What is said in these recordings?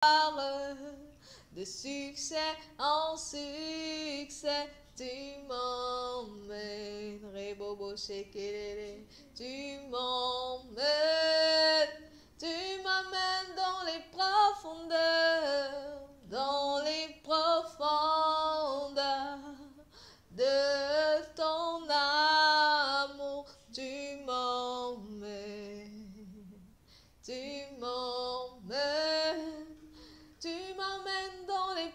De succès en succès, tu m'emmènes. Rebobo shekelele, tu m'emmènes. Tu m'amènes dans les profondeurs, de ton amour. Tu m'emmènes, tu m'emmènes. Tu m'emmènes dans les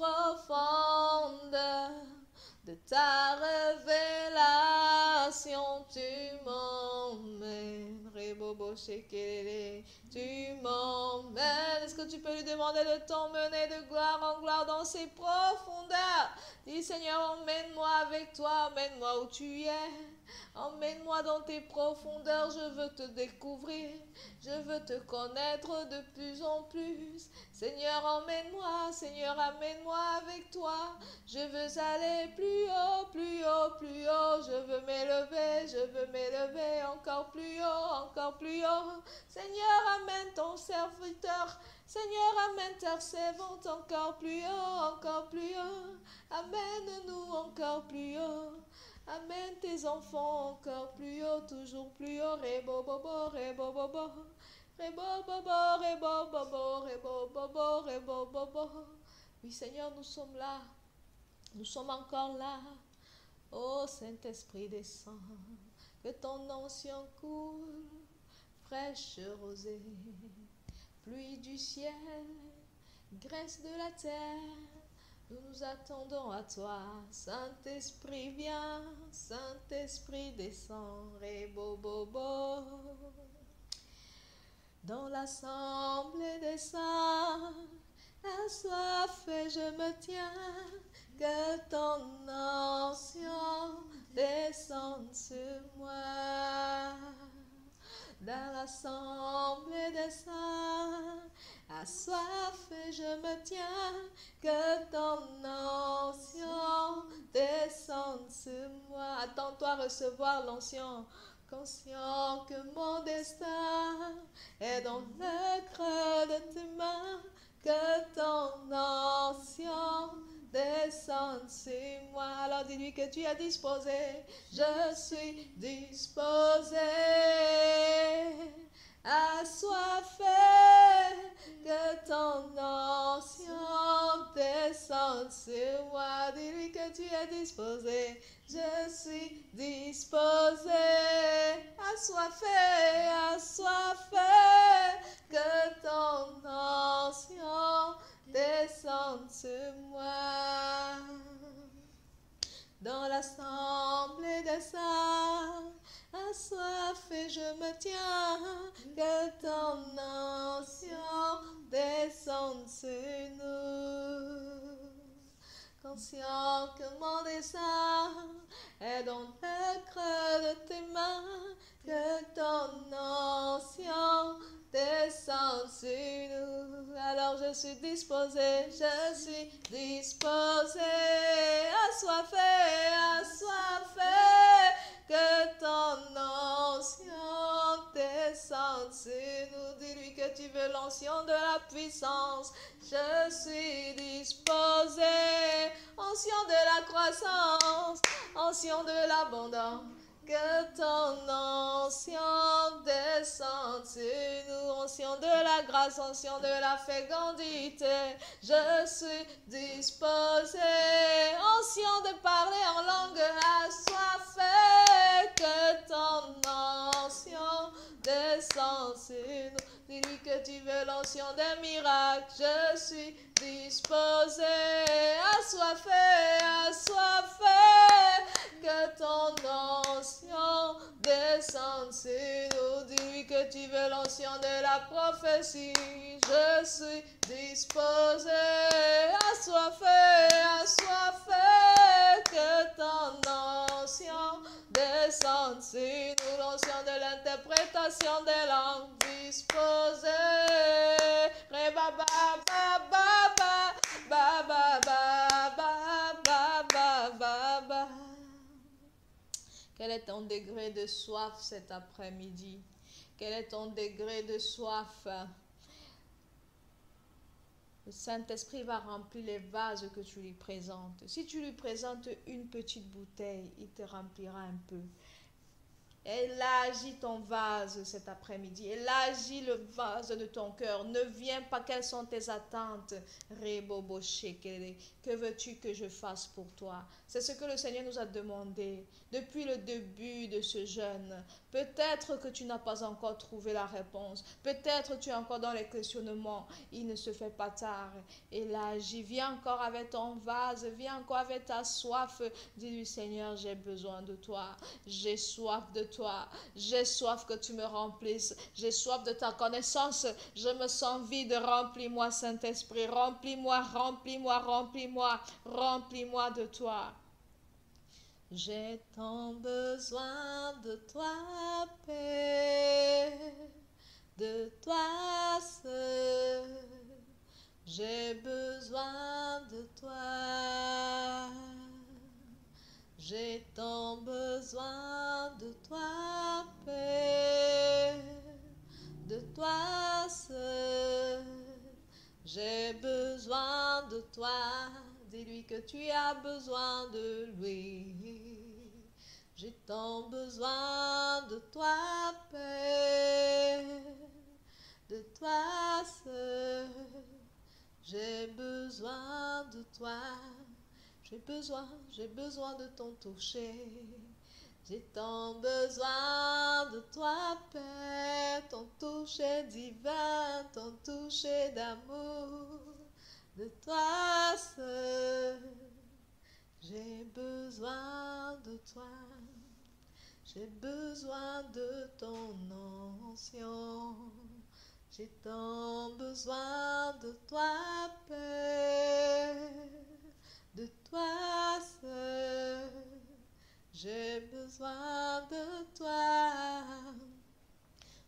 profondeurs de ta révélation. Tu m'emmènes, Rebobo Shekelele, tu m'emmènes. Est-ce que tu peux lui demander de t'emmener de gloire en gloire dans ces profondeurs? Dis Seigneur, emmène-moi avec toi, emmène-moi où tu es. Emmène-moi dans tes profondeurs, je veux te découvrir, je veux te connaître de plus en plus. Seigneur, emmène-moi, Seigneur, amène-moi avec toi. Je veux aller plus haut, plus haut, plus haut. Je veux m'élever encore plus haut, encore plus haut. Seigneur, amène ton serviteur. Seigneur, amène ta servante encore plus haut, encore plus haut. Amène-nous encore plus haut. Amène tes enfants encore plus haut, toujours plus haut. Rebobobo, rebobobo. Rebobobo, rebobobo, rebobobo, rebobobo. Oui, Seigneur, nous sommes là. Nous sommes encore là. Oh, Saint-Esprit, descend. Que ton onction coule. Fraîche rosée. Pluie du ciel. Graisse de la terre. Nous nous attendons à toi, Saint-Esprit viens, Saint-Esprit descend, Rebobobo. Dans l'assemblée des saints, assoiffé je me tiens, que ton onction descende sur moi. Dans l'assemblée des saints, assoiffé je me tiens, que ton onction descende sur moi. Attends-toi à recevoir l'onction, conscient que mon destin est dans le creux de tes mains, que ton onction descende sur moi. Alors dis-lui que tu es disposé, je suis disposé, assoiffé, que ton onction descende sur moi. Dis-lui que tu es disposé, je suis disposé, assoiffé, assoiffé, que ton onction descende sur moi. Dans l'assemblée des saints, assoiffé je me tiens, que ton onction descende sur nous. Conscient que mon dessein est dans le creux de tes mains, que ton onction descende sur nous. Alors je suis disposé, assoiffé, assoiffé, que ton onction descende sur nous. Dis-lui que tu veux l'onction de la puissance. Je suis disposé, onction de la croissance, onction de l'abondance. Que ton onction descende sur nous, onction de la grâce, onction de la fécondité. Je suis disposé, onction de parler en langue assoiffée. Que ton onction descende sur nous. Dis-lui que tu veux l'onction des miracles. Je suis disposé, assoiffé, assoiffé. Que ton onction descende sur nous. Dis-lui que tu veux l'onction de la prophétie. Je suis disposé, assoiffé, assoiffé. Que ton onction descende sur nous. L'onction de l'interprétation des langues. Disposé. Reba ba ba ba ba ba ba ba ba ba ba ba. Quel est ton degré de soif cet après-midi? Quel est ton degré de soif? Le Saint-Esprit va remplir les vases que tu lui présentes. Si tu lui présentes une petite bouteille, il te remplira un peu. Élargis ton vase cet après-midi. Élargis le vase de ton cœur. Ne viens pas. Quelles sont tes attentes? Que veux-tu que je fasse pour toi? C'est ce que le Seigneur nous a demandé depuis le début de ce jeûne. Peut-être que tu n'as pas encore trouvé la réponse. Peut-être que tu es encore dans les questionnements. Il ne se fait pas tard. Élargis. Viens encore avec ton vase. Viens encore avec ta soif. Dis-lui, Seigneur, j'ai besoin de toi. J'ai soif de toi. J'ai soif que tu me remplisses. J'ai soif de ta connaissance. Je me sens vide. Remplis-moi, Saint-Esprit. Remplis-moi, remplis-moi, remplis-moi. Remplis-moi de toi. J'ai tant besoin de toi, Père, de toi seul. J'ai besoin de toi. J'ai tant besoin de toi, Père, de toi seul. J'ai besoin de toi. Dis-lui que tu as besoin de lui. J'ai tant besoin de toi, Père, de toi seul. J'ai besoin de toi. J'ai besoin de ton toucher. J'ai tant besoin de toi, Père, ton toucher divin, ton toucher d'amour, de toi seul. J'ai besoin de toi. J'ai besoin de ton onction. J'ai tant besoin de toi, Père, de toi seul. J'ai besoin de toi.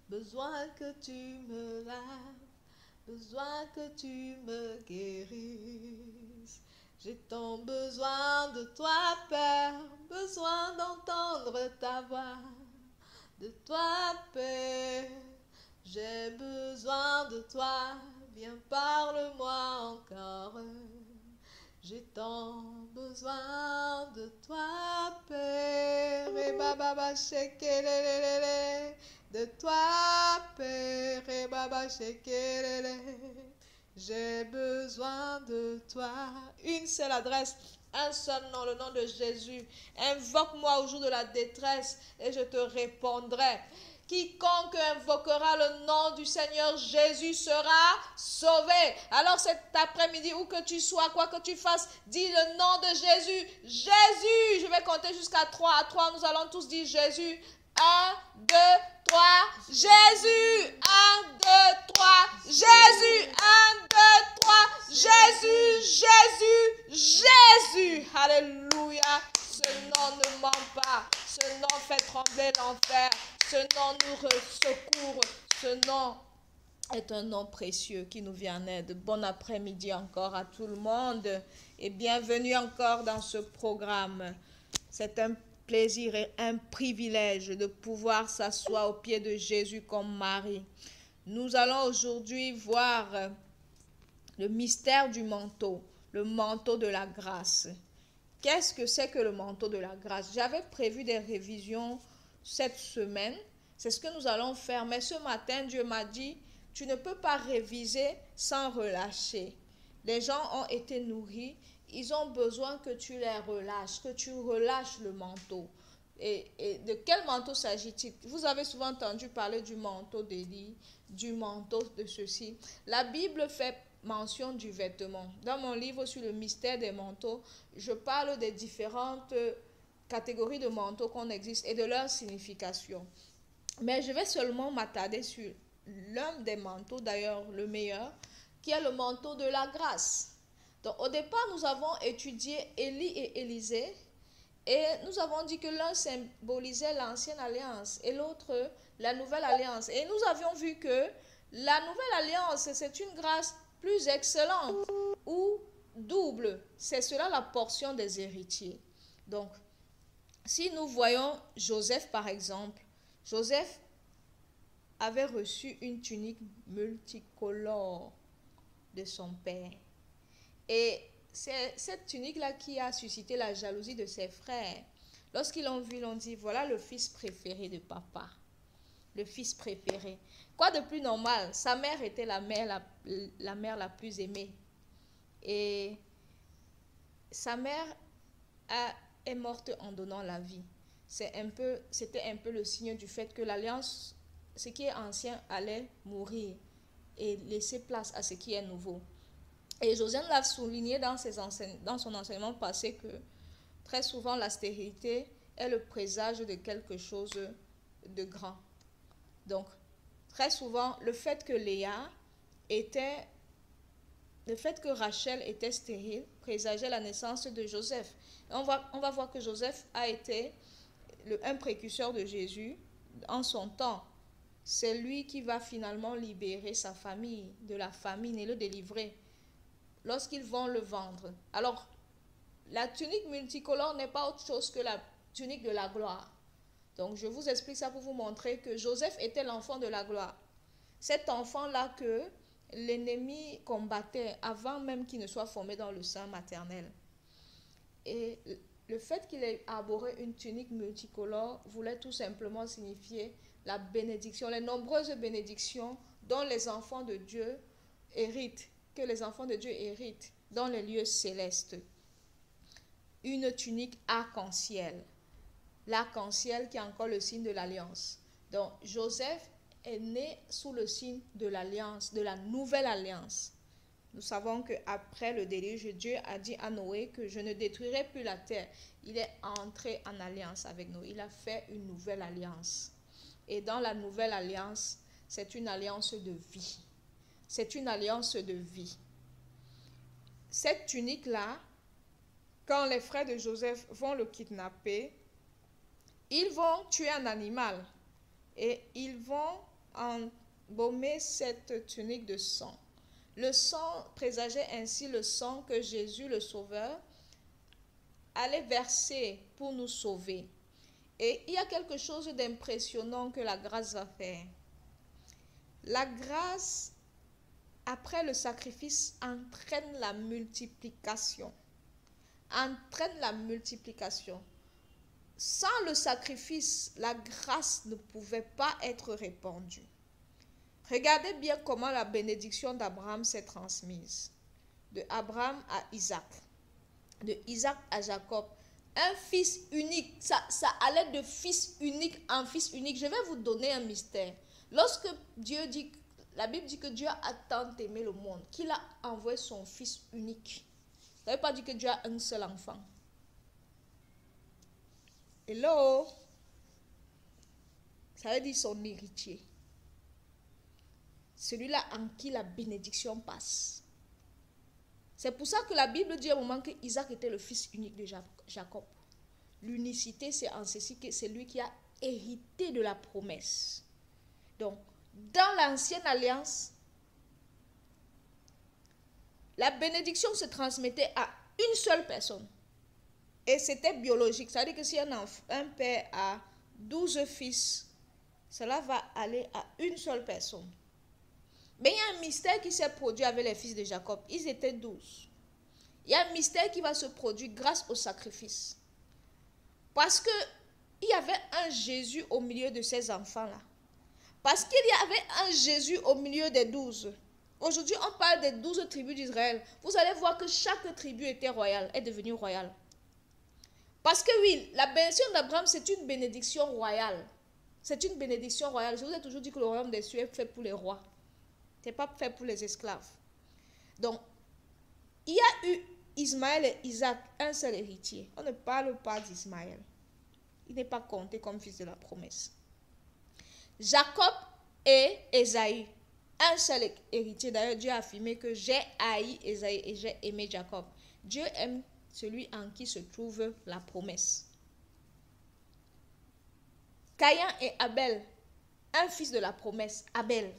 Besoin que tu me laves. Besoin que tu me guérisses. J'ai tant besoin de toi, Père. Besoin d'entendre ta voix. De toi, Père. J'ai besoin de toi, viens parle-moi encore. J'ai tant besoin de toi, Père. Et baba shekelele. De toi, Père. Et baba shekelele. J'ai besoin de toi. Une seule adresse, un seul nom, le nom de Jésus. Invoque-moi au jour de la détresse et je te répondrai. Quiconque invoquera le nom du Seigneur Jésus sera sauvé. Alors cet après-midi, où que tu sois, quoi que tu fasses, dis le nom de Jésus. Jésus. Je vais compter jusqu'à 3. À 3, nous allons tous dire Jésus. 1, 2, 3. Jésus. 1, 2, 3. Jésus. 1, 2, 3. Jésus. Jésus. Jésus. Alléluia. Ce nom ne ment pas. Ce nom fait trembler l'enfer. Ce nom nous secourt. Ce nom est un nom précieux qui nous vient en aide. Bon après-midi encore à tout le monde et bienvenue encore dans ce programme. C'est un plaisir et un privilège de pouvoir s'asseoir au pied de Jésus comme Marie. Nous allons aujourd'hui voir le mystère du manteau, le manteau de la grâce. Qu'est-ce que c'est que le manteau de la grâce? J'avais prévu des révisions cette semaine, c'est ce que nous allons faire. Mais ce matin, Dieu m'a dit, tu ne peux pas réviser sans relâcher. Les gens ont été nourris, ils ont besoin que tu les relâches, que tu relâches le manteau. Et de quel manteau s'agit-il? Vous avez souvent entendu parler du manteau d'Élie, du manteau de ceci. La Bible fait mention du vêtement. Dans mon livre sur le mystère des manteaux, je parle des différentes catégories de manteaux qu'on existe et de leur signification. Mais je vais seulement m'attarder sur l'un des manteaux, d'ailleurs le meilleur, qui est le manteau de la grâce. Donc au départ, nous avons étudié Élie et Élisée et nous avons dit que l'un symbolisait l'ancienne alliance et l'autre la nouvelle alliance. Et nous avions vu que la nouvelle alliance, c'est une grâce plus excellente ou double. C'est cela la portion des héritiers. Donc, si nous voyons Joseph par exemple, Joseph avait reçu une tunique multicolore de son père. Et c'est cette tunique-là qui a suscité la jalousie de ses frères. Lorsqu'ils l'ont vu, ils ont dit, voilà le fils préféré de papa. Le fils préféré. Quoi de plus normal? Sa mère était la mère la plus aimée. Et sa mère est morte en donnant la vie. C'était un peu le signe du fait que l'alliance, ce qui est ancien, allait mourir et laisser place à ce qui est nouveau. Et Josiane l'a souligné dans son enseignement passé que très souvent la stérilité est le présage de quelque chose de grand. Donc, très souvent, le fait que Rachel était stérile présageait la naissance de Joseph. Et on va voir que Joseph a été un précurseur de Jésus en son temps. C'est lui qui va finalement libérer sa famille de la famine et le délivrer lorsqu'ils vont le vendre. Alors, la tunique multicolore n'est pas autre chose que la tunique de la gloire. Donc, je vous explique ça pour vous montrer que Joseph était l'enfant de la gloire. Cet enfant-là que l'ennemi combattait avant même qu'il ne soit formé dans le sein maternel. Et le fait qu'il ait arboré une tunique multicolore voulait tout simplement signifier la bénédiction, les nombreuses bénédictions dont les enfants de Dieu héritent, que les enfants de Dieu héritent dans les lieux célestes. Une tunique arc-en-ciel. L'arc-en-ciel qui est encore le signe de l'alliance. Donc, Joseph est né sous le signe de l'alliance, de la nouvelle alliance. Nous savons qu'après le déluge, Dieu a dit à Noé que je ne détruirai plus la terre. Il est entré en alliance avec nous. Il a fait une nouvelle alliance. Et dans la nouvelle alliance, c'est une alliance de vie. C'est une alliance de vie. Cette tunique-là, quand les frères de Joseph vont le kidnapper, ils vont tuer un animal et ils vont embaumer cette tunique de sang. Le sang présageait ainsi le sang que Jésus, le Sauveur, allait verser pour nous sauver. Et il y a quelque chose d'impressionnant que la grâce va faire. La grâce, après le sacrifice, entraîne la multiplication. Entraîne la multiplication. Sans le sacrifice, la grâce ne pouvait pas être répandue. Regardez bien comment la bénédiction d'Abraham s'est transmise. De Abraham à Isaac. De Isaac à Jacob. Un fils unique. Ça allait de fils unique en fils unique. Je vais vous donner un mystère. Lorsque Dieu dit, la Bible dit que Dieu a tant aimé le monde qu'il a envoyé son fils unique. Ça ne veut pas dire que Dieu a un seul enfant. Hello? Ça veut dire son héritier. Celui-là en qui la bénédiction passe. C'est pour ça que la Bible dit à un moment que Isaac était le fils unique de Jacob. L'unicité, c'est en ceci que c'est lui qui a hérité de la promesse. Donc, dans l'ancienne alliance, la bénédiction se transmettait à une seule personne. Et c'était biologique. Ça veut dire que si un père a 12 fils, cela va aller à une seule personne. Mais il y a un mystère qui s'est produit avec les fils de Jacob. Ils étaient 12. Il y a un mystère qui va se produire grâce au sacrifice. Parce qu'il y avait un Jésus au milieu de ces enfants-là. Parce qu'il y avait un Jésus au milieu des 12. Aujourd'hui, on parle des 12 tribus d'Israël. Vous allez voir que chaque tribu était royale, est devenue royale. Parce que oui, la bénédiction d'Abraham, c'est une bénédiction royale. C'est une bénédiction royale. Je vous ai toujours dit que le royaume des cieux est fait pour les rois. Ce n'est pas fait pour les esclaves. Donc, il y a eu Ismaël et Isaac, un seul héritier. On ne parle pas d'Ismaël. Il n'est pas compté comme fils de la promesse. Jacob et Ésaü, un seul héritier. D'ailleurs, Dieu a affirmé que j'ai haï Ésaü et j'ai aimé Jacob. Dieu aime celui en qui se trouve la promesse. Caïn et Abel, un fils de la promesse, Abel.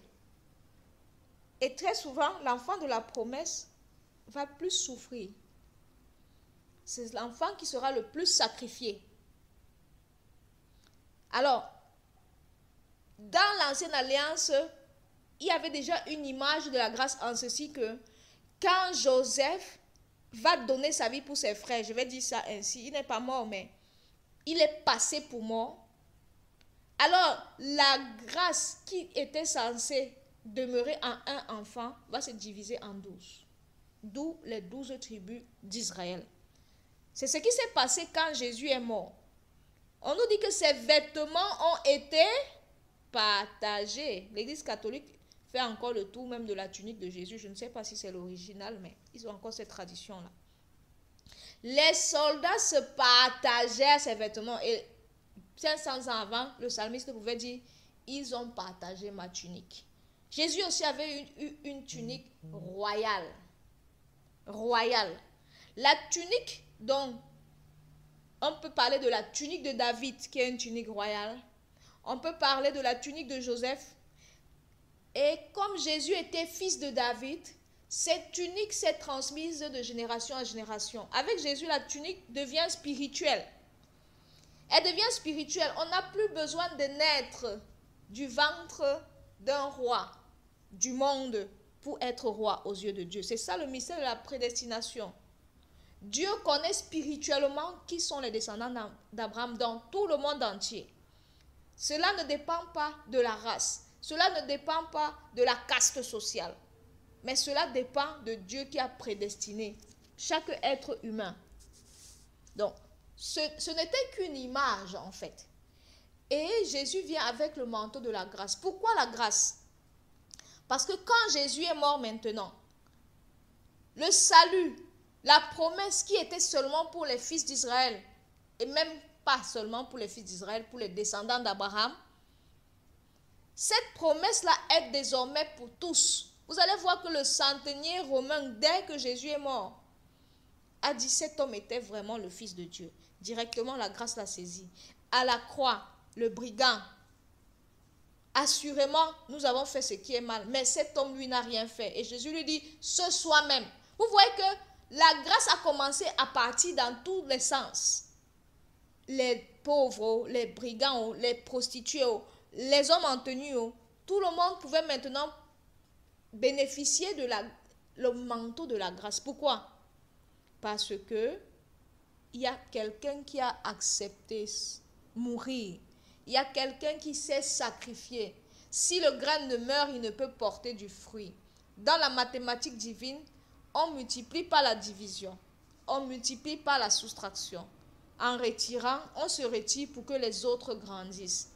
Et très souvent, l'enfant de la promesse va plus souffrir. C'est l'enfant qui sera le plus sacrifié. Alors, dans l'ancienne alliance, il y avait déjà une image de la grâce en ceci que quand Joseph va donner sa vie pour ses frères, je vais dire ça ainsi, il n'est pas mort, mais il est passé pour mort. Alors, la grâce qui était censée demeurer en un enfant va se diviser en 12. D'où les 12 tribus d'Israël. C'est ce qui s'est passé quand Jésus est mort. On nous dit que ses vêtements ont été partagés. L'Église catholique fait encore le tour même de la tunique de Jésus. Je ne sais pas si c'est l'original, mais ils ont encore cette tradition-là. Les soldats se partageaient ses vêtements. Et 500 ans avant, le psalmiste pouvait dire, ils ont partagé ma tunique. Jésus aussi avait une tunique royale. Royale. La tunique dont on peut parler de la tunique de David, qui est une tunique royale. On peut parler de la tunique de Joseph. Et comme Jésus était fils de David, cette tunique s'est transmise de génération en génération. Avec Jésus, la tunique devient spirituelle. Elle devient spirituelle. On n'a plus besoin de naître du ventre d'un roi du monde pour être roi aux yeux de Dieu. C'est ça le mystère de la prédestination. Dieu connaît spirituellement qui sont les descendants d'Abraham dans tout le monde entier. Cela ne dépend pas de la race. Cela ne dépend pas de la caste sociale. Mais cela dépend de Dieu qui a prédestiné chaque être humain. Donc, ce n'était qu'une image en fait. Et Jésus vient avec le manteau de la grâce. Pourquoi la grâce? Parce que quand Jésus est mort maintenant, le salut, la promesse qui était seulement pour les fils d'Israël, et même pas seulement pour les fils d'Israël, pour les descendants d'Abraham, cette promesse-là est désormais pour tous. Vous allez voir que le centenier romain, dès que Jésus est mort, a dit cet homme était vraiment le Fils de Dieu. Directement, la grâce l'a saisi. À la croix, le brigand, assurément, nous avons fait ce qui est mal, mais cet homme, lui, n'a rien fait. Et Jésus lui dit, ce soir même. Vous voyez que la grâce a commencé à partir dans tous les sens. Les pauvres, les brigands, les prostituées, les hommes en tenue, tout le monde pouvait maintenant bénéficier de le manteau de la grâce. Pourquoi? Parce que il y a quelqu'un qui a accepté mourir. Il y a quelqu'un qui s'est sacrifié. Si le grain ne meurt, il ne peut porter du fruit. Dans la mathématique divine, on multiplie par la division. On multiplie par la soustraction. En retirant, on se retire pour que les autres grandissent.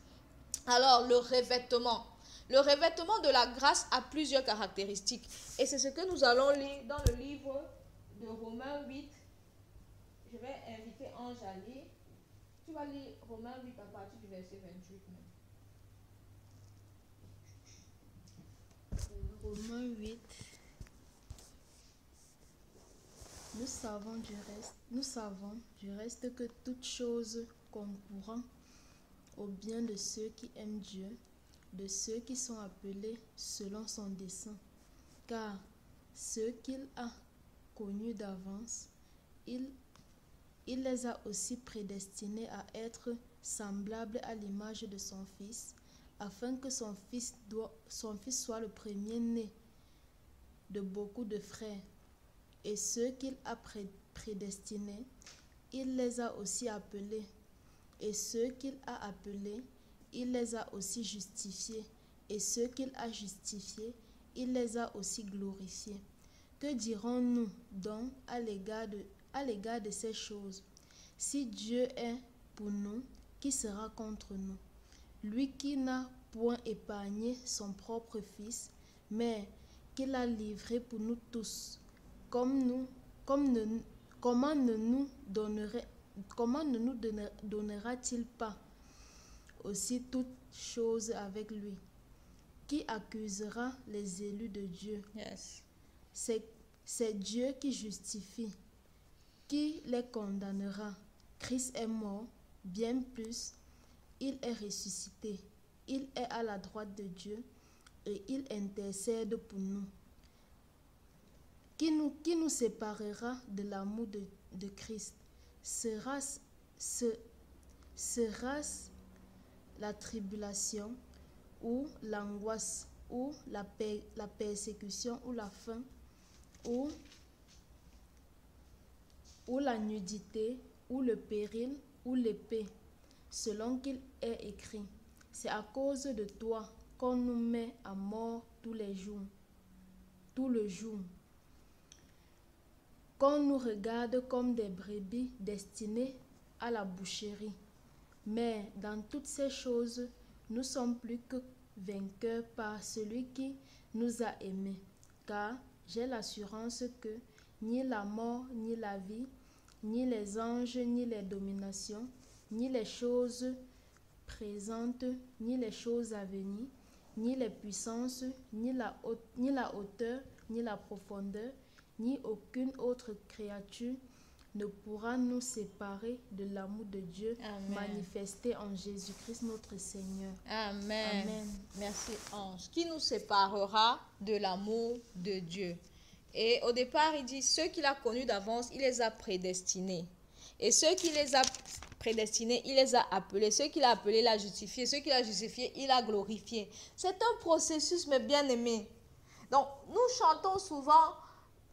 Alors, le revêtement. Le revêtement de la grâce a plusieurs caractéristiques. Et c'est ce que nous allons lire dans le livre de Romains 8. Je vais inviter Ange à lire. Tu vas lire Romains 8 à partir du verset 28. Romains 8. Nous savons du reste que toute chose concourant au bien de ceux qui aiment Dieu, de ceux qui sont appelés selon son dessein. Car ceux qu'il a connus d'avance, il les a aussi prédestinés à être semblables à l'image de son Fils, afin que son fils soit le premier-né de beaucoup de frères. Et ceux qu'il a prédestinés, il les a aussi appelés. Et ceux qu'il a appelés, il les a aussi justifiés. Et ceux qu'il a justifiés, il les a aussi glorifiés. Que dirons-nous donc à l'égard de ces choses? Si Dieu est pour nous, qui sera contre nous? Lui qui n'a point épargné son propre Fils, mais qui l'a livré pour nous tous, comment ne nous donnera-t-il pas aussi toutes choses avec lui? Qui accusera les élus de Dieu? Yes. C'est Dieu qui justifie. Qui les condamnera? Christ est mort, bien plus, il est ressuscité. Il est à la droite de Dieu et il intercède pour nous. Qui nous séparera de l'amour de Christ? Sera-ce la tribulation, ou l'angoisse, ou la persécution, ou la faim, ou la nudité, ou le péril, ou l'épée, selon qu'il est écrit. C'est à cause de toi qu'on nous met à mort tous les jours, tout le jour, qu'on nous regarde comme des brebis destinées à la boucherie. Mais dans toutes ces choses, nous sommes plus que vainqueurs par celui qui nous a aimés. Car j'ai l'assurance que ni la mort, ni la vie, ni les anges, ni les dominations, ni les choses présentes, ni les choses à venir, ni les puissances, ni la hauteur, ni la profondeur, ni aucune autre créature ne pourra nous séparer de l'amour de Dieu manifesté en Jésus-Christ notre Seigneur. Amen. Amen. Merci, Ange. Qui nous séparera de l'amour de Dieu? Et au départ, il dit, ceux qu'il a connus d'avance, il les a prédestinés. Et ceux qu'il les a prédestinés, il les a appelés. Ceux qu'il a appelés, il a justifiés. Ceux qu'il a justifiés, il a glorifiés. C'est un processus, mes bien-aimés. Donc, nous chantons souvent,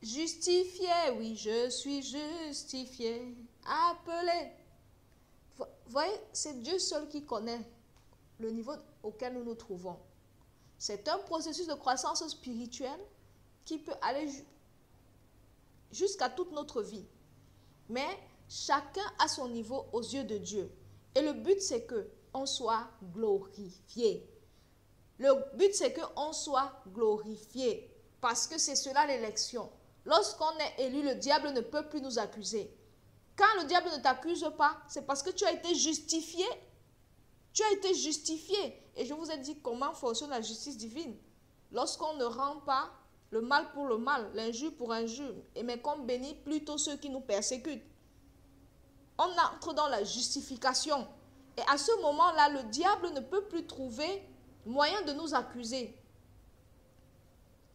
justifié, oui, je suis justifié, appelé. Vous voyez, c'est Dieu seul qui connaît le niveau auquel nous nous trouvons. C'est un processus de croissance spirituelle qui peut aller jusqu'à toute notre vie. Mais chacun a son niveau aux yeux de Dieu. Et le but, c'est qu'on soit glorifié. Le but, c'est qu'on soit glorifié. Parce que c'est cela l'élection. Lorsqu'on est élu, le diable ne peut plus nous accuser. Quand le diable ne t'accuse pas, c'est parce que tu as été justifié. Tu as été justifié. Et je vous ai dit comment fonctionne la justice divine. Lorsqu'on ne rend pas le mal pour le mal, l'injure pour injure, mais qu'on bénit plutôt ceux qui nous persécutent. On entre dans la justification. Et à ce moment-là, le diable ne peut plus trouver moyen de nous accuser.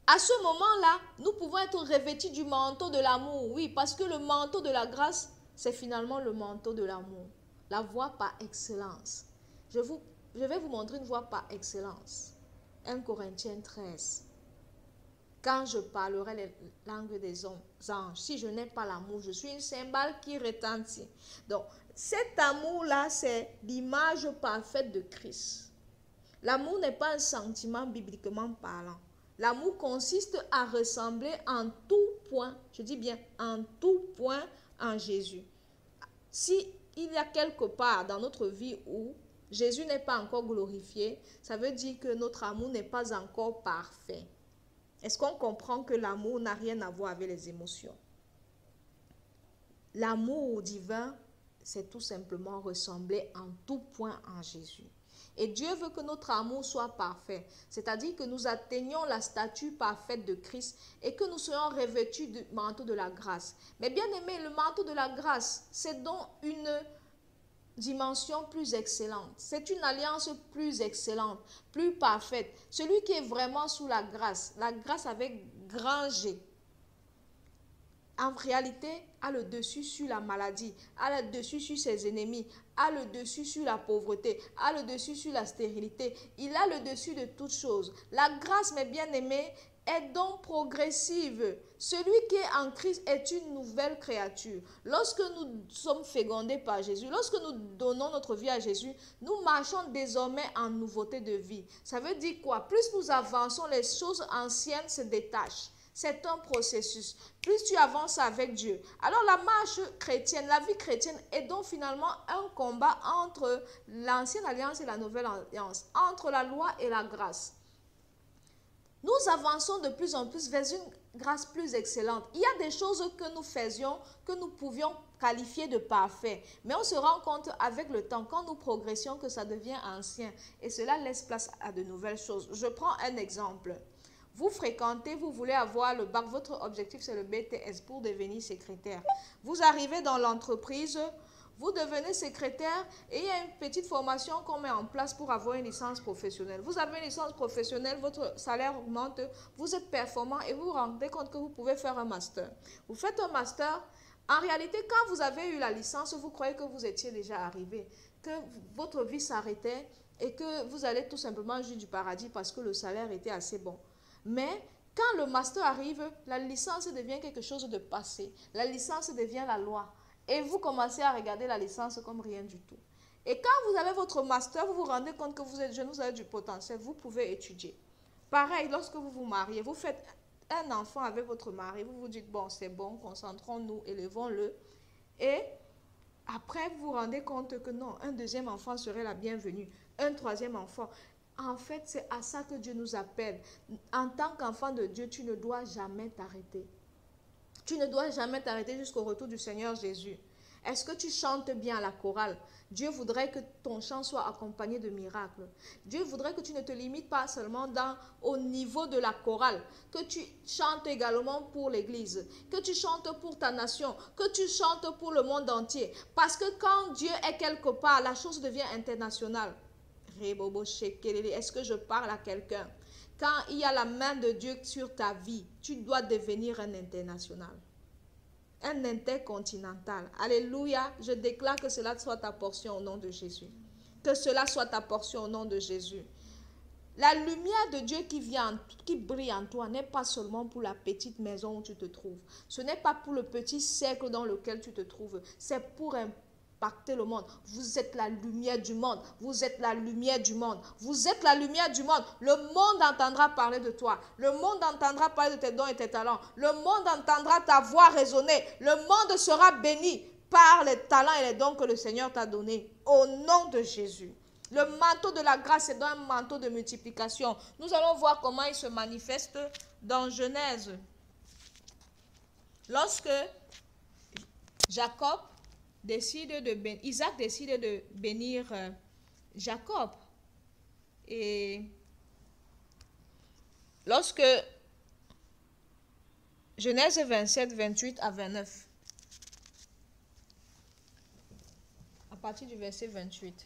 À ce moment-là, nous pouvons être revêtus du manteau de l'amour. Oui, parce que le manteau de la grâce, c'est finalement le manteau de l'amour. La voie par excellence. Je vais vous montrer une voie par excellence. 1 Corinthiens 13. Quand je parlerai les langues des anges, si je n'ai pas l'amour, je suis une cymbale qui retentit. Donc, cet amour-là, c'est l'image parfaite de Christ. L'amour n'est pas un sentiment bibliquement parlant. L'amour consiste à ressembler en tout point, je dis bien en tout point, en Jésus. Si il y a quelque part dans notre vie où Jésus n'est pas encore glorifié, ça veut dire que notre amour n'est pas encore parfait. Est-ce qu'on comprend que l'amour n'a rien à voir avec les émotions? L'amour divin, c'est tout simplement ressembler en tout point en Jésus. Et Dieu veut que notre amour soit parfait, c'est-à-dire que nous atteignions la statue parfaite de Christ et que nous soyons revêtus du manteau de la grâce. Mais bien aimé, le manteau de la grâce, c'est donc une dimension plus excellente. C'est une alliance plus excellente, plus parfaite. Celui qui est vraiment sous la grâce avec grand G, en réalité, a le dessus sur la maladie, a le dessus sur ses ennemis, a le dessus sur la pauvreté, a le dessus sur la stérilité. Il a le dessus de toutes choses. La grâce, mes bien-aimés, est donc progressive. Celui qui est en Christ est une nouvelle créature. Lorsque nous sommes fécondés par Jésus, lorsque nous donnons notre vie à Jésus, nous marchons désormais en nouveauté de vie. Ça veut dire quoi? Plus nous avançons, les choses anciennes se détachent. C'est un processus. Plus tu avances avec Dieu. Alors la marche chrétienne, la vie chrétienne est donc finalement un combat entre l'ancienne alliance et la nouvelle alliance, entre la loi et la grâce. Nous avançons de plus en plus vers une grâce plus excellente. Il y a des choses que nous faisions, que nous pouvions qualifier de parfait. Mais on se rend compte avec le temps, quand nous progressions, que ça devient ancien. Et cela laisse place à de nouvelles choses. Je prends un exemple. Vous fréquentez, vous voulez avoir le bac, votre objectif c'est le BTS pour devenir secrétaire. Vous arrivez dans l'entreprise, vous devenez secrétaire et il y a une petite formation qu'on met en place pour avoir une licence professionnelle. Vous avez une licence professionnelle, votre salaire augmente, vous êtes performant et vous vous rendez compte que vous pouvez faire un master. Vous faites un master. En réalité, quand vous avez eu la licence, vous croyez que vous étiez déjà arrivé, que votre vie s'arrêtait et que vous allez tout simplement jouir du paradis parce que le salaire était assez bon. Mais quand le master arrive, la licence devient quelque chose de passé. La licence devient la loi. Et vous commencez à regarder la licence comme rien du tout. Et quand vous avez votre master, vous vous rendez compte que vous êtes jeune, vous avez du potentiel, vous pouvez étudier. Pareil, lorsque vous vous mariez, vous faites un enfant avec votre mari, vous vous dites, bon, c'est bon, concentrons-nous, élevons-le. Et après, vous vous rendez compte que non, un deuxième enfant serait la bienvenue, un troisième enfant. En fait, c'est à ça que Dieu nous appelle. En tant qu'enfant de Dieu, tu ne dois jamais t'arrêter. Tu ne dois jamais t'arrêter jusqu'au retour du Seigneur Jésus. Est-ce que tu chantes bien à la chorale? Dieu voudrait que ton chant soit accompagné de miracles. Dieu voudrait que tu ne te limites pas seulement au niveau de la chorale, que tu chantes également pour l'église, que tu chantes pour ta nation, que tu chantes pour le monde entier. Parce que quand Dieu est quelque part, la chose devient internationale. Est-ce que je parle à quelqu'un? Quand il y a la main de Dieu sur ta vie, tu dois devenir un international. Un intercontinental. Alléluia. Je déclare que cela soit ta portion au nom de Jésus. Que cela soit ta portion au nom de Jésus. La lumière de Dieu qui brille en toi n'est pas seulement pour la petite maison où tu te trouves. Ce n'est pas pour le petit cercle dans lequel tu te trouves. C'est pour impacter le monde. Vous êtes la lumière du monde. Vous êtes la lumière du monde. Vous êtes la lumière du monde. Le monde entendra parler de toi. Le monde entendra parler de tes dons et tes talents. Le monde entendra ta voix résonner. Le monde sera béni par les talents et les dons que le Seigneur t'a donnés. Au nom de Jésus. Le manteau de la grâce est un manteau de multiplication. Nous allons voir comment il se manifeste dans Genèse. Lorsque Isaac décide de bénir Jacob. Et lorsque Genèse 27, 28 à 29. À partir du verset 28.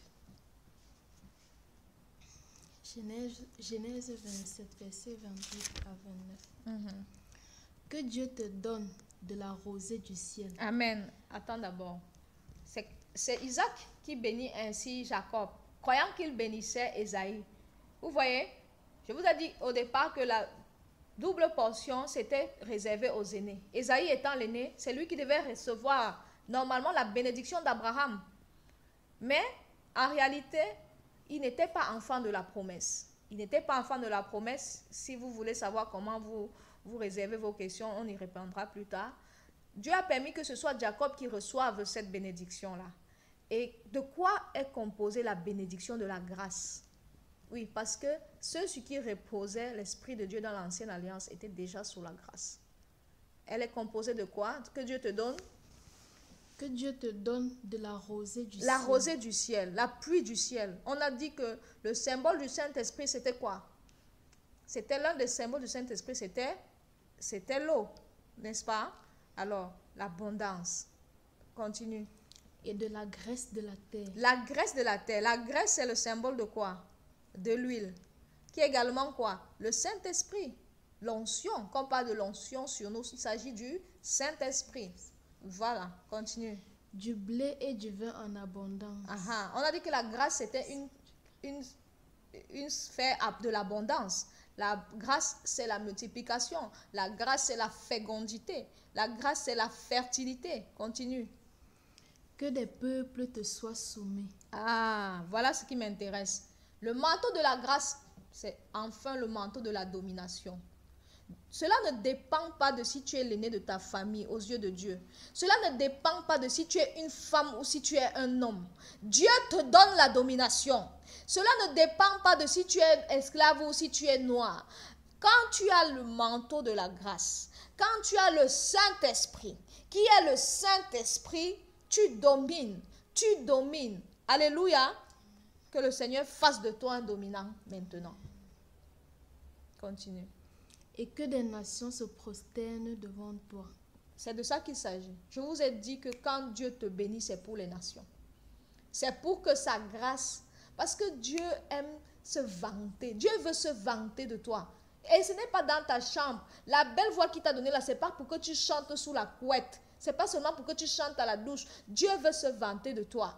Genèse 27, verset 28 à 29. Que Dieu te donne de la rosée du ciel. Amen. Attends d'abord. C'est Isaac qui bénit ainsi Jacob, croyant qu'il bénissait Ésaïe. Vous voyez, je vous ai dit au départ que la double portion s'était réservée aux aînés. Ésaïe étant l'aîné, c'est lui qui devait recevoir normalement la bénédiction d'Abraham. Mais en réalité, il n'était pas enfant de la promesse. Il n'était pas enfant de la promesse. Si vous voulez savoir comment vous réservez vos questions, on y répondra plus tard. Dieu a permis que ce soit Jacob qui reçoive cette bénédiction-là. Et de quoi est composée la bénédiction de la grâce? Oui, parce que ceux sur qui reposait l'Esprit de Dieu dans l'ancienne alliance étaient déjà sous la grâce. Elle est composée de quoi? Que Dieu te donne? Que Dieu te donne de la rosée du ciel. La rosée du ciel, la pluie du ciel. On a dit que le symbole du Saint-Esprit, c'était quoi? C'était l'un des symboles du Saint-Esprit, c'était l'eau, n'est-ce pas? Alors, l'abondance. Continue. Et de la graisse de la terre. La graisse de la terre. La graisse, c'est le symbole de quoi? De l'huile. Qui est également quoi? Le Saint-Esprit. L'onction. Quand on parle de l'onction sur nous, il s'agit du Saint-Esprit. Voilà, continue. Du blé et du vin en abondance. On a dit que la grâce, c'était une sphère de l'abondance. La grâce, c'est la multiplication. La grâce, c'est la fécondité. La grâce, c'est la fertilité. Continue. Que des peuples te soient soumis. Voilà ce qui m'intéresse. Le manteau de la grâce, c'est enfin le manteau de la domination. Cela ne dépend pas de si tu es l'aîné de ta famille aux yeux de Dieu. Cela ne dépend pas de si tu es une femme ou si tu es un homme. Dieu te donne la domination. Cela ne dépend pas de si tu es esclave ou si tu es noir. Quand tu as le manteau de la grâce, quand tu as le Saint-Esprit, qui est le Saint-Esprit, tu domines. Tu domines. Alléluia. Que le Seigneur fasse de toi un dominant maintenant. Continue. Et que des nations se prosternent devant toi. C'est de ça qu'il s'agit. Je vous ai dit que quand Dieu te bénit, c'est pour les nations. C'est pour que sa grâce, parce que Dieu aime se vanter. Dieu veut se vanter de toi. Et ce n'est pas dans ta chambre. La belle voix qu'il t'a donnée là, ce n'est pas pour que tu chantes sous la couette. Ce n'est pas seulement pour que tu chantes à la douche. Dieu veut se vanter de toi.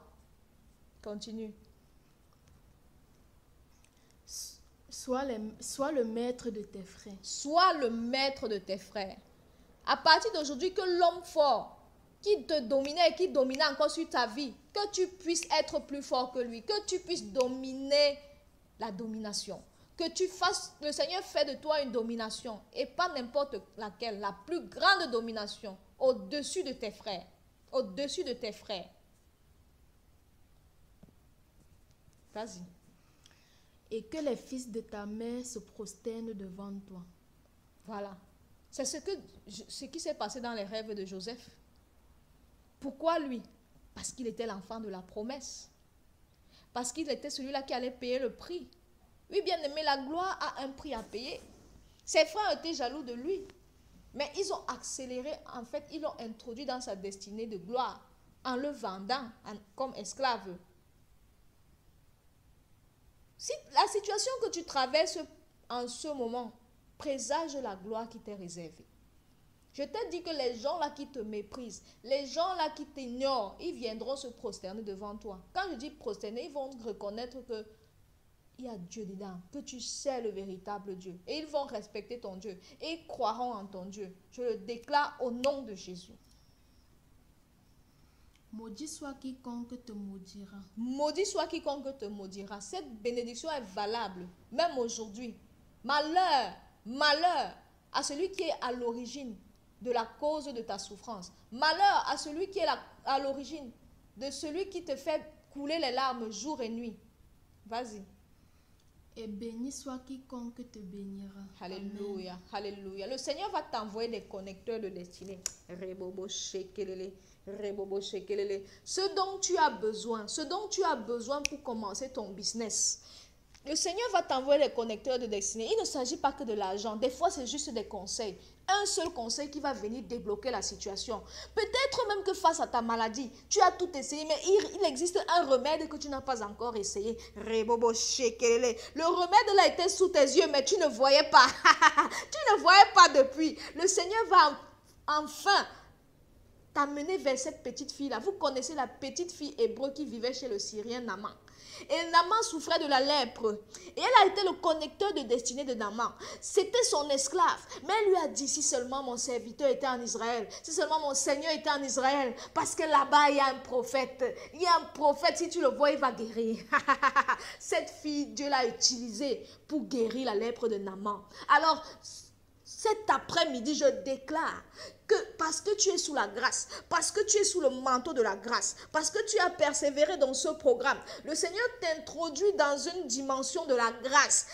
Continue. Sois le maître de tes frères. Sois le maître de tes frères. À partir d'aujourd'hui, que l'homme fort qui te dominait et qui dominait encore sur ta vie, que tu puisses être plus fort que lui, que tu puisses dominer la domination. Que tu fasses, le Seigneur fait de toi une domination et pas n'importe laquelle, la plus grande domination au-dessus de tes frères. Au-dessus de tes frères. Vas-y. Et que les fils de ta mère se prosternent devant toi. Voilà. C'est ce qui s'est passé dans les rêves de Joseph. Pourquoi lui? Parce qu'il était l'enfant de la promesse. Parce qu'il était celui-là qui allait payer le prix. Oui, bien aimé, la gloire a un prix à payer. Ses frères étaient jaloux de lui. Mais ils ont accéléré, en fait, ils l'ont introduit dans sa destinée de gloire en le vendant comme esclave. Si la situation que tu traverses en ce moment présage la gloire qui t'est réservée. Je t'ai dit que les gens là qui te méprisent, les gens là qui t'ignorent, ils viendront se prosterner devant toi. Quand je dis prosterner, ils vont reconnaître que il y a Dieu dedans, que tu sais le véritable Dieu. Et ils vont respecter ton Dieu. Et ils croiront en ton Dieu. Je le déclare au nom de Jésus. Maudit soit quiconque te maudira. Maudit soit quiconque te maudira. Cette bénédiction est valable, même aujourd'hui. Malheur, malheur à celui qui est à l'origine de la cause de ta souffrance. Malheur à celui qui est à l'origine de celui qui te fait couler les larmes jour et nuit. Vas-y. Et béni soit quiconque te bénira. Alléluia, Amen. Alléluia. Le Seigneur va t'envoyer des connecteurs de destinée. Ce dont tu as besoin pour commencer ton business. Le Seigneur va t'envoyer les connecteurs de destinée. Il ne s'agit pas que de l'argent. Des fois, c'est juste des conseils. Un seul conseil qui va venir débloquer la situation. Peut-être même que face à ta maladie, tu as tout essayé, mais il existe un remède que tu n'as pas encore essayé. Le remède là était sous tes yeux, mais tu ne voyais pas. Tu ne voyais pas depuis. Le Seigneur va enfin t'amener vers cette petite fille-là. Vous connaissez la petite fille hébreu qui vivait chez le Syrien Naaman. Et Naaman souffrait de la lèpre. Et elle a été le connecteur de destinée de Naaman. C'était son esclave. Mais elle lui a dit, si seulement mon serviteur était en Israël, si seulement mon Seigneur était en Israël, parce que là-bas, il y a un prophète. Il y a un prophète, si tu le vois, il va guérir. Cette fille, Dieu l'a utilisée pour guérir la lèpre de Naaman. Alors, cet après-midi, je déclare que parce que tu es sous la grâce, parce que tu es sous le manteau de la grâce, parce que tu as persévéré dans ce programme, le Seigneur t'introduit dans une dimension de la grâce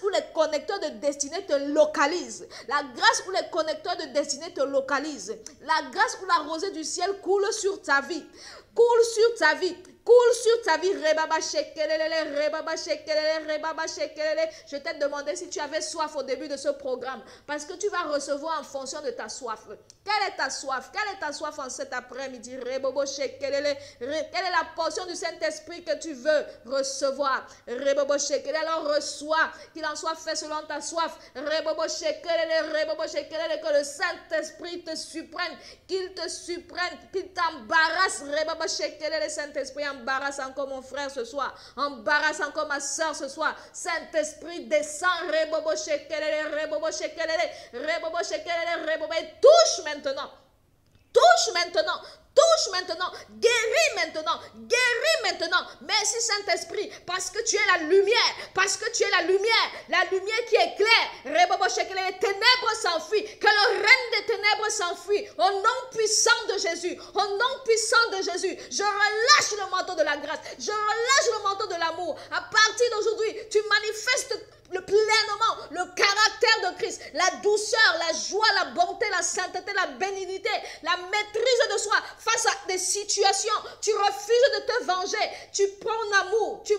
où les connecteurs de destinée te localisent, la grâce où les connecteurs de destinée te localisent, la grâce où la rosée du ciel coule sur ta vie, coule sur ta vie. Coule sur ta vie. Je t'ai demandé si tu avais soif au début de ce programme. Parce que tu vas recevoir en fonction de ta soif. Quelle est ta soif? Quelle est ta soif en cet après-midi? Quelle est la portion du Saint-Esprit que tu veux recevoir? Alors reçois. Qu'il en soit fait selon ta soif. Que le Saint-Esprit te supprenne. Qu'il te supprenne. Qu'il t'embarrasse. Saint-Esprit, embarrasse encore mon frère ce soir. Embarrasse encore ma soeur ce soir. Saint-Esprit, descend. Touche maintenant. Touche maintenant. Touche maintenant, guéris maintenant, guéris maintenant. Merci Saint-Esprit, parce que tu es la lumière, parce que tu es la lumière qui éclaire. Les ténèbres s'enfuient, que le règne des ténèbres s'enfuit. Au nom puissant de Jésus, au nom puissant de Jésus, je relâche le manteau de la grâce, je relâche le manteau de l'amour. À partir d'aujourd'hui, tu manifestes pleinement le caractère de Christ, la douceur, la joie, la bonté, la sainteté, la bénignité, la maîtrise de soi face à des situations. Tu refuses de te venger, tu prends l'amour, tu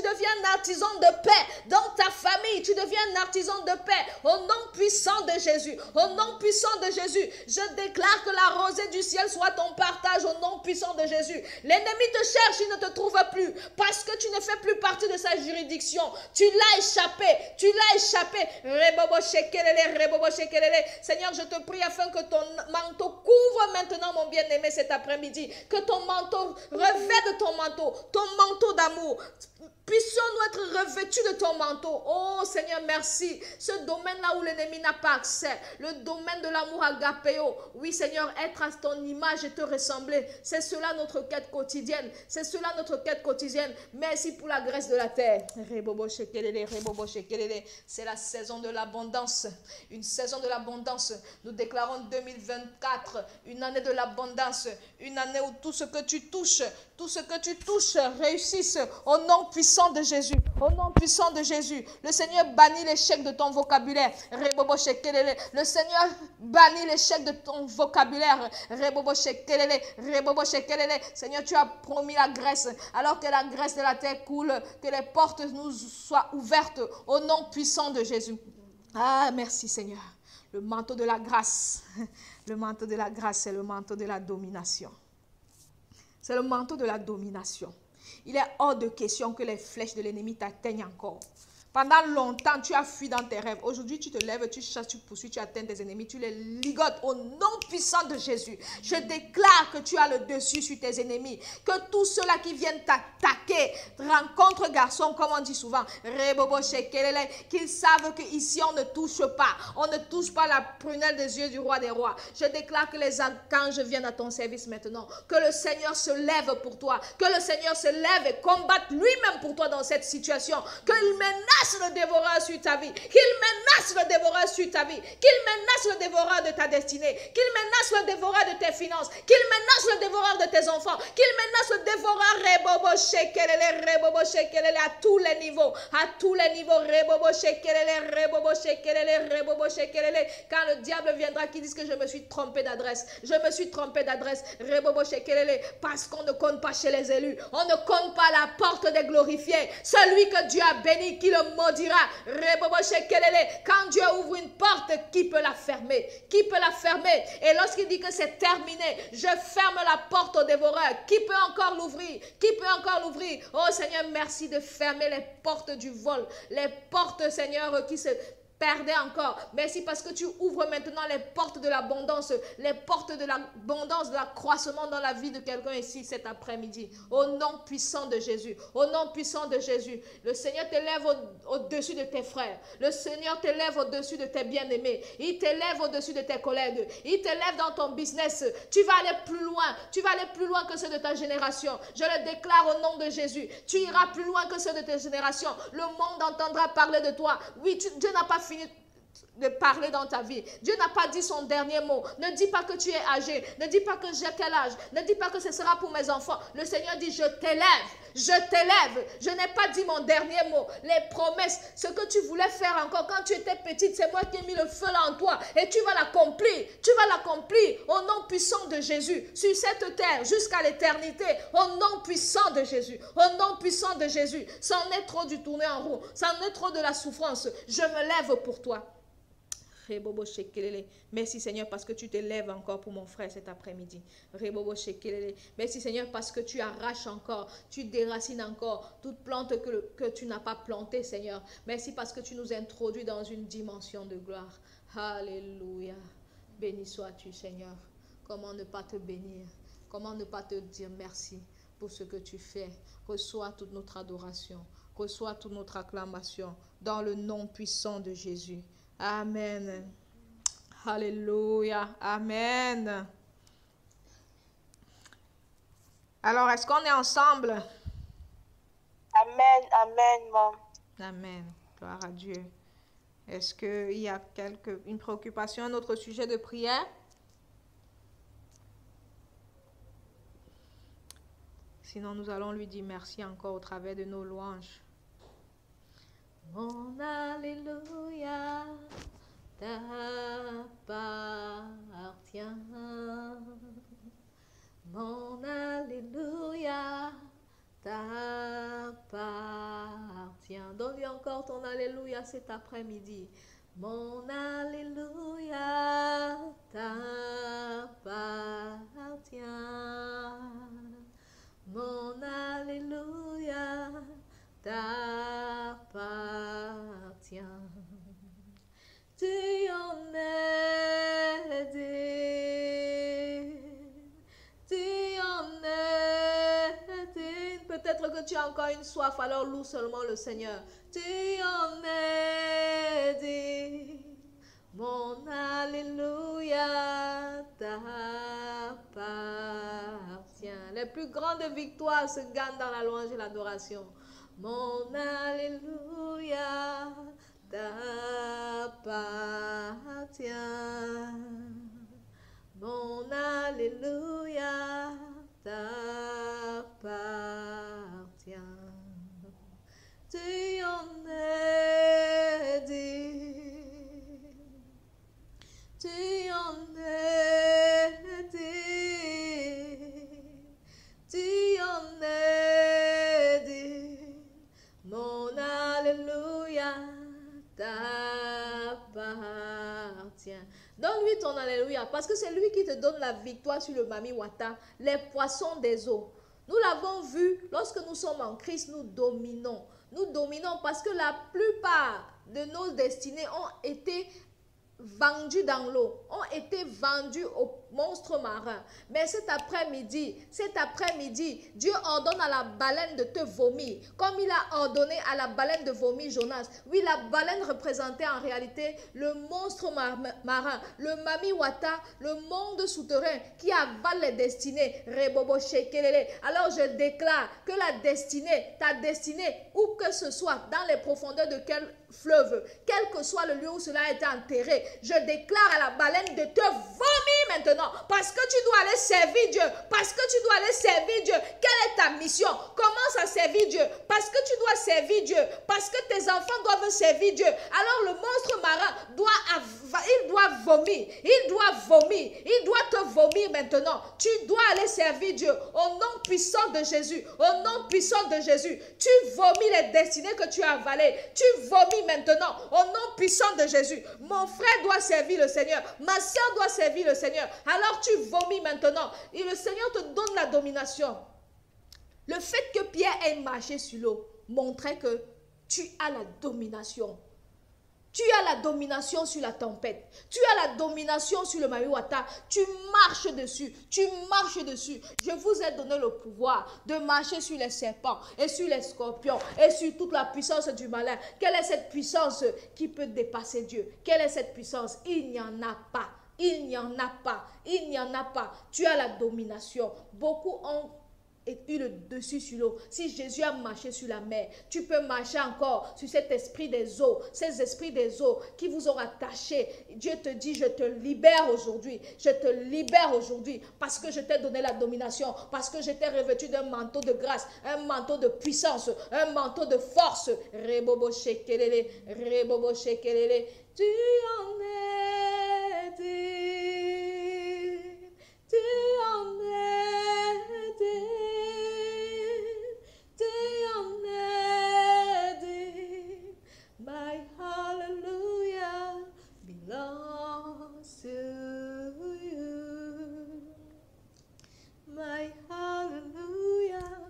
deviens un artisan de paix. Dans ta famille, tu deviens un artisan de paix. Au nom puissant de Jésus, au nom puissant de Jésus, je déclare que la rosée du ciel soit ton partage au nom puissant de Jésus. L'ennemi te cherche, il ne te trouve plus parce que tu ne fais plus partie de sa juridiction. Tu l'as échappé. Tu l'as échappé. Tu Seigneur, je te prie afin que ton manteau couvre maintenant mon bien-aimé cet après-midi. Que ton manteau, revêt de ton manteau d'amour. Puissions-nous être revêtus de ton manteau. Oh Seigneur, merci. Ce domaine-là où l'ennemi n'a pas accès. Le domaine de l'amour agapéo. Oui Seigneur, être à ton image et te ressembler. C'est cela notre quête quotidienne. C'est cela notre quête quotidienne. Merci pour la grâce de la terre. C'est la saison de l'abondance. Une saison de l'abondance. Nous déclarons 2024 une année de l'abondance. Une année où tout ce que tu touches réussisse au nom puissant de Jésus. Au nom puissant de Jésus. Le Seigneur bannit l'échec de ton vocabulaire. Le Seigneur bannit l'échec de ton vocabulaire. Seigneur, tu as promis la grâce. Alors que la grâce de la terre coule, que les portes nous soient ouvertes au nom puissant de Jésus. Ah, merci Seigneur. Le manteau de la grâce. Le manteau de la grâce, c'est le manteau de la domination. C'est le manteau de la domination. Il est hors de question que les flèches de l'ennemi t'atteignent encore. Pendant longtemps, tu as fui dans tes rêves. Aujourd'hui, tu te lèves, tu chasses, tu poursuis, tu atteins tes ennemis, tu les ligotes au nom puissant de Jésus. Je déclare que tu as le dessus sur tes ennemis. Que tous ceux-là qui viennent t'attaquer, rencontre garçon, comme on dit souvent, qu'ils savent qu'ici on ne touche pas. On ne touche pas la prunelle des yeux du roi des rois. Je déclare que les archanges viennent à ton service maintenant. Que le Seigneur se lève pour toi. Que le Seigneur se lève et combatte lui-même pour toi dans cette situation. Qu'il menace le dévoreur sur ta vie, qu'il menace le dévoreur sur ta vie, qu'il menace le dévoreur de ta destinée, qu'il menace le dévoreur de tes finances, qu'il menace le dévoreur de tes enfants, qu'il menace le dévoreur à tous les niveaux, quand le diable viendra qui dise que je me suis trompé d'adresse, parce qu'on ne compte pas chez les élus, on ne compte pas la porte des glorifiés, celui que Dieu a béni, qui le maudira. Quand Dieu ouvre une porte, qui peut la fermer? Qui peut la fermer? Et lorsqu'il dit que c'est terminé, je ferme la porte au dévoreur. Qui peut encore l'ouvrir? Qui peut encore l'ouvrir? Oh Seigneur, merci de fermer les portes du vol. Les portes, Seigneur, qui se perdez encore. Merci parce que tu ouvres maintenant les portes de l'abondance, les portes de l'abondance, de l'accroissement dans la vie de quelqu'un ici cet après-midi. Au nom puissant de Jésus. Au nom puissant de Jésus. Le Seigneur t'élève au-dessus de tes frères. Le Seigneur t'élève au-dessus de tes bien-aimés. Il t'élève au-dessus de tes collègues. Il t'élève dans ton business. Tu vas aller plus loin. Tu vas aller plus loin que ceux de ta génération. Je le déclare au nom de Jésus. Tu iras plus loin que ceux de ta génération. Le monde entendra parler de toi. Oui, Dieu n'a pas fini de parler dans ta vie. Dieu n'a pas dit son dernier mot. Ne dis pas que tu es âgé. Ne dis pas que j'ai quel âge. Ne dis pas que ce sera pour mes enfants. Le Seigneur dit, je t'élève. Je t'élève. Je n'ai pas dit mon dernier mot. Les promesses, ce que tu voulais faire encore quand tu étais petite, c'est moi qui ai mis le feu là en toi. Et tu vas l'accomplir. Tu vas l'accomplir au nom puissant de Jésus. Sur cette terre, jusqu'à l'éternité. Au nom puissant de Jésus. Au nom puissant de Jésus. C'en est trop du tourner en rond. C'en est trop de la souffrance. Je me lève pour toi. Merci Seigneur parce que tu te lèves encore pour mon frère cet après-midi. Merci Seigneur parce que tu arraches encore, tu déracines encore toute plante que tu n'as pas plantée Seigneur. Merci parce que tu nous introduis dans une dimension de gloire. Alléluia. Béni sois-tu Seigneur. Comment ne pas te bénir? Comment ne pas te dire merci pour ce que tu fais? Reçois toute notre adoration. Reçois toute notre acclamation dans le nom puissant de Jésus. Amen. Alléluia. Amen. Alors, est-ce qu'on est ensemble? Amen. Amen, maman. Amen. Gloire à Dieu. Est-ce qu'il y a une préoccupation, un autre sujet de prière? Sinon, nous allons lui dire merci encore au travers de nos louanges. Mon Alléluia t'appartient. Mon Alléluia t'appartient. Donne-lui encore ton Alléluia cet après-midi. Mon Alléluia t'appartient. Mon Alléluia t'appartient. Tu encore une soif, alors loue seulement le Seigneur. Tu en es digne. Mon Alléluia t'appartient. Les plus grandes victoires se gagnent dans la louange et l'adoration. Mon Alléluia t'appartient. Mon Alléluia t'appartient. Tu en es digne. Tu en es digne. Tu en es digne. Mon Alléluia t'appartient. Donne-lui ton Alléluia, parce que c'est lui qui te donne la victoire sur le Mami Wata, les poissons des eaux. Nous l'avons vu, lorsque nous sommes en Christ, nous dominons. Nous dominons parce que la plupart de nos destinées ont été vendus dans l'eau, ont été vendus aux monstres marins. Mais cet après-midi, Dieu ordonne à la baleine de te vomir, comme il a ordonné à la baleine de vomir Jonas. Oui, la baleine représentait en réalité le monstre marin, le Mami Wata, le monde souterrain qui avale les destinées. Alors je déclare que la destinée, ta destinée, où que ce soit, dans les profondeurs de quel fleuve, quel que soit le lieu où cela a été enterré, je déclare à la baleine de te vomir maintenant, parce que tu dois aller servir Dieu, parce que tu dois aller servir Dieu. Quelle est ta mission? Commence à servir Dieu, parce que tu dois servir Dieu, parce que tes enfants doivent servir Dieu. Alors le monstre marin doit vomir, il doit te vomir maintenant. Tu dois aller servir Dieu au nom puissant de Jésus, au nom puissant de Jésus. Tu vomis les destinées que tu as avalées, tu vomis maintenant au nom puissant de Jésus. Mon frère doit servir le Seigneur, ma soeur doit servir le Seigneur. Alors tu vomis maintenant et le Seigneur te donne la domination. Le fait que Pierre ait marché sur l'eau montrait que tu as la domination. Tu as la domination sur la tempête. Tu as la domination sur le Mami Wata. Tu marches dessus. Tu marches dessus. Je vous ai donné le pouvoir de marcher sur les serpents et sur les scorpions et sur toute la puissance du malin. Quelle est cette puissance qui peut dépasser Dieu? Quelle est cette puissance? Il n'y en a pas. Il n'y en a pas. Il n'y en a pas. Tu as la domination. Beaucoup ont eu le dessus sur l'eau. Si Jésus a marché sur la mer, tu peux marcher encore sur cet esprit des eaux, ces esprits des eaux qui vous ont attaché. Dieu te dit, je te libère aujourd'hui. Je te libère aujourd'hui parce que je t'ai donné la domination, parce que je t'ai revêtu d'un manteau de grâce, un manteau de puissance, un manteau de force. Rebobo shekelele, rebobo shekelele. Tu en es digne, tu en es digne. My hallelujah belongs to you. My hallelujah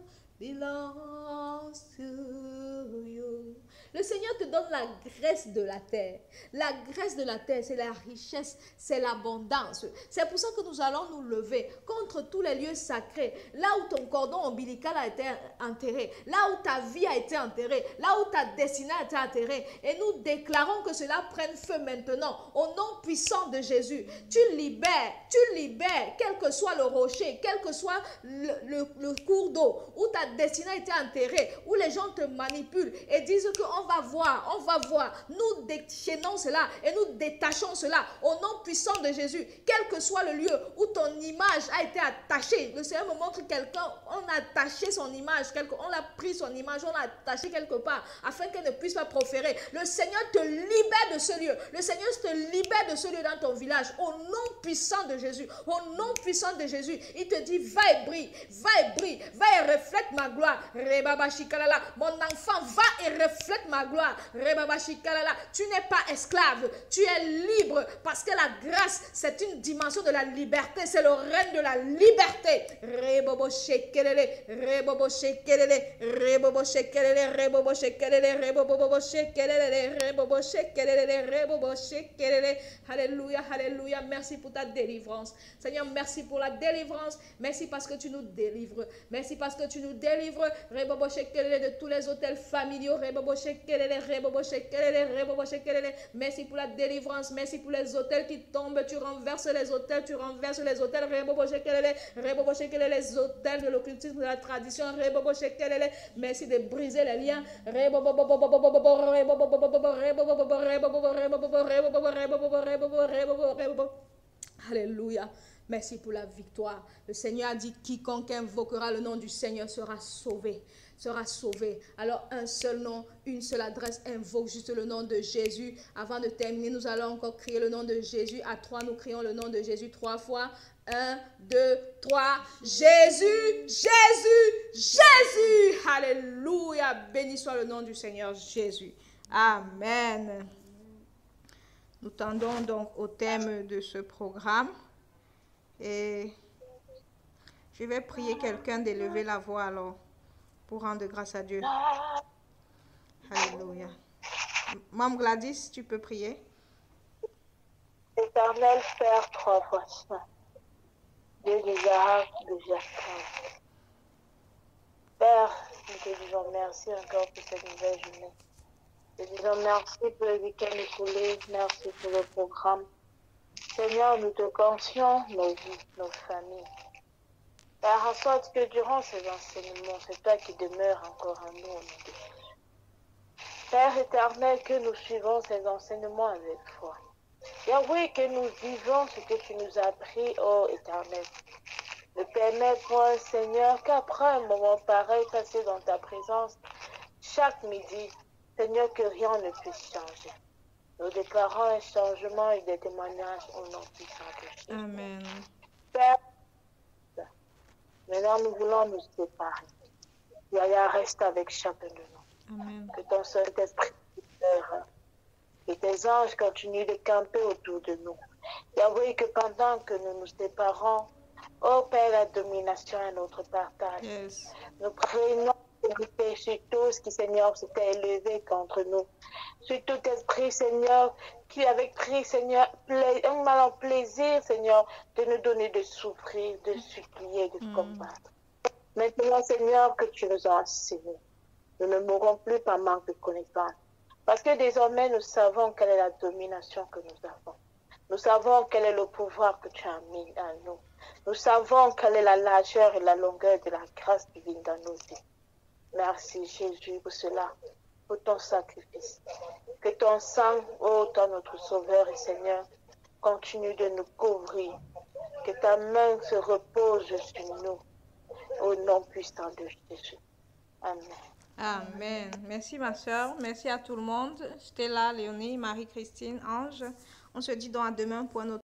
belongs to you. Le Seigneur te donne la graisse de la terre. La graisse de la terre, c'est la richesse, c'est l'abondance. C'est pour ça que nous allons nous lever contre tous les lieux sacrés. Là où ton cordon ombilical a été enterré, là où ta vie a été enterrée, là où ta destinée a été enterrée. Et nous déclarons que cela prenne feu maintenant. Au nom puissant de Jésus, tu libères, quel que soit le rocher, quel que soit le cours d'eau, où ta destinée a été enterrée, où les gens te manipulent et disent que on va voir. Nous déchaînons cela et nous détachons cela au nom puissant de Jésus. Quel que soit le lieu où ton image a été attachée, le Seigneur me montre quelqu'un, on a attaché son image, on a pris son image, on l'a attaché quelque part afin qu'elle ne puisse pas proférer. Le Seigneur te libère de ce lieu. Le Seigneur te libère de ce lieu dans ton village au nom puissant de Jésus. Au nom puissant de Jésus, il te dit va et brille, va et reflète ma gloire. Mon enfant, va et reflète ma gloire. Tu n'es pas esclave, tu es libre parce que la grâce, c'est une dimension de la liberté, c'est le règne de la liberté. Alléluia, alléluia. Merci pour ta délivrance. Seigneur, merci pour la délivrance. Merci parce que tu nous délivres. Merci parce que tu nous délivres de tous les hôtels familiaux. Merci pour la délivrance. Merci pour les hôtels qui tombent. Tu renverses les hôtels. Tu renverses les hôtels. Les hôtels de l'occultisme, de la tradition. Merci de briser les liens. Alléluia. Merci pour la victoire. Le Seigneur a dit, quiconque invoquera le nom du Seigneur sera sauvé. Sera sauvé. Alors un seul nom, une seule adresse, invoque juste le nom de Jésus. Avant de terminer, nous allons encore crier le nom de Jésus. À 3, nous crions le nom de Jésus 3 fois. 1, 2, 3. Jésus, Jésus, Jésus. Alléluia. Béni soit le nom du Seigneur Jésus. Amen. Nous tendons donc au thème de ce programme. Et je vais prier quelqu'un d'élever la voix alors pour rendre grâce à Dieu. Alléluia. Maman Gladys, tu peux prier. Éternel Père, 3 fois saint, Dieu d'Isaac, de Jacob. Père, nous te disons merci encore pour cette nouvelle journée. Nous te disons merci pour le week-end écoulé, merci pour le programme. Seigneur, nous te confions nos vies, nos familles. Père, en sorte que durant ces enseignements, c'est toi qui demeures encore en nous, au nom de Jésus. Père éternel, que nous suivons ces enseignements avec foi. Yahweh, que nous vivons ce que tu nous as appris, ô éternel. Ne permets-moi, Seigneur, qu'après un moment pareil passé dans ta présence, chaque midi, Seigneur, que rien ne puisse changer. Nous déclarons un changement et des témoignages au nom puissant de Jésus. Amen. Père, maintenant nous voulons nous séparer. Yahya reste avec chacun de nous. Amen. Que ton Saint-Esprit, et tes anges continuent de camper autour de nous. Yahweh, que pendant que nous nous séparons, ô Père, la domination est notre partage. Yes. Nous prenons vérité sur tout ce qui, Seigneur, s'était élevé contre nous. Sur tout esprit, Seigneur, qui avait pris, Seigneur, un malin plaisir, Seigneur, de nous donner de souffrir, de supplier, de combattre. Maintenant, Seigneur, que tu nous as enseigné, nous ne mourrons plus par manque de connaissance. Parce que désormais, nous savons quelle est la domination que nous avons. Nous savons quel est le pouvoir que tu as mis en nous. Nous savons quelle est la largeur et la longueur de la grâce divine dans nos vies. Merci Jésus pour cela, pour ton sacrifice. Que ton sang, ô toi notre Sauveur et Seigneur, continue de nous couvrir. Que ta main se repose sur nous, au nom puissant de Jésus. Amen. Amen. Merci ma soeur. Merci à tout le monde. Stella, Léonie, Marie-Christine, Ange. On se dit donc à demain pour un autre